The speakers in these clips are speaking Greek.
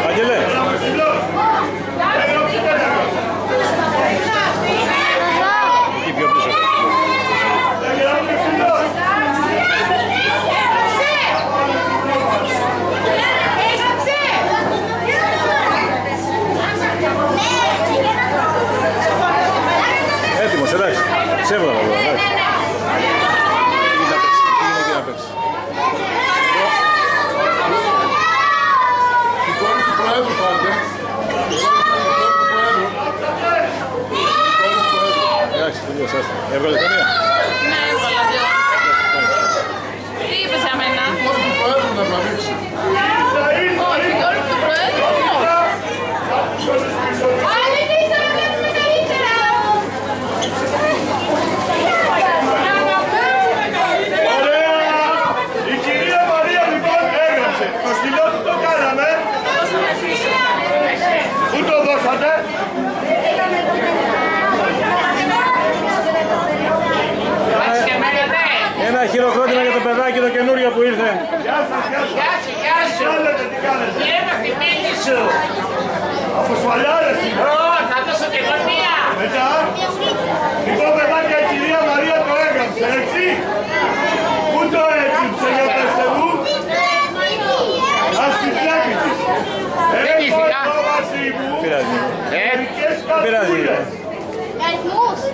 Αγγελέ. Εκεί πιο πίσω. Έτοιμος, εντάξει. Σε έβγαλα εδώ, εντάξει. Πήγαινε να παίξει. Η κόρη του Προέδρου πάτε. Εντάξει, τελείως, άστα. Έβγαλε καμία. Ναι, έβγαλα δύο. Τι είπες για μένα? Η κόρη του Προέδρου να τραβήξει. Όχι, η κόρη του Προέδρου όχι. Η κυρία Μαρία λοιπόν έγραψε. Το στυλό του το κάναμε. Πού το δώσατε? Ένα χειροκρότημα για το παιδάκι το καινούριο που ήρθε. Γεια σας, γεια σας. Γεια σου. Τι κάνετε? Είμαι στη μύτη σου. Από σφαλιάρες είναι. Θα δώσω και εγώ μία. Μετά. Λοιπόν παιδάκια η κυρία Μαρία το έγραψε, έτσι. Πού το έγραψε για πέστε μου? Ας την πλάτη της. Έχω εδώ μαζί μου μερικές καπούλες.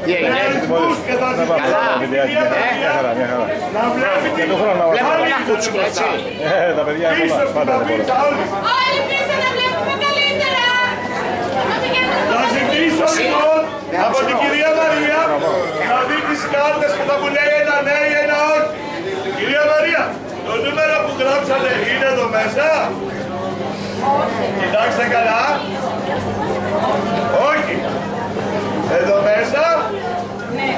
Τι έγινε? Αριθμούς και θα ζητήσω Μια χαρά, μια χαρά. να βλέπει Για τον χρόνο να Βλέπω βάλουμε. ένα κούτσικο, έτσι. Τα παιδιά είναι πίσω πολλά, στην πάντα δεν ταμπίτσα μπορώ. όλοι. Όλοι πίσω να βλέπουμε καλύτερα. Θα ζητήσω λοιπόν από την κυρία Μαρία να δει τις κάρτες και θα μου λέει ένα ναι ή ένα όχι. Κυρία Μαρία, το νούμερο που γράψατε είναι εδώ μέσα? Κοιτάξτε καλά. Όχι. Εδώ μέσα? Ναι.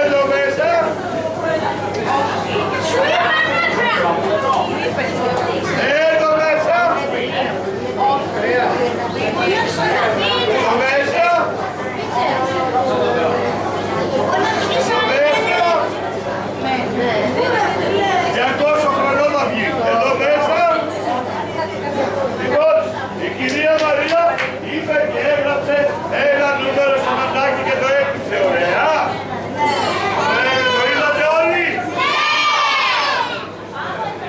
Εδώ μέσα? Εδώ μέσα? Εδώ μέσα? Για πόσο χρονό θα βγει? Εδώ μέσα? Λοιπόν, η κυρία Μαρία είπε και έγραψε ένα νούμερο στο χαρτάκι και το έκλειψε, ωραία. Το είδατε όλοι?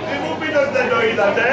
Τι μου πείτε ότι δεν το είδατε?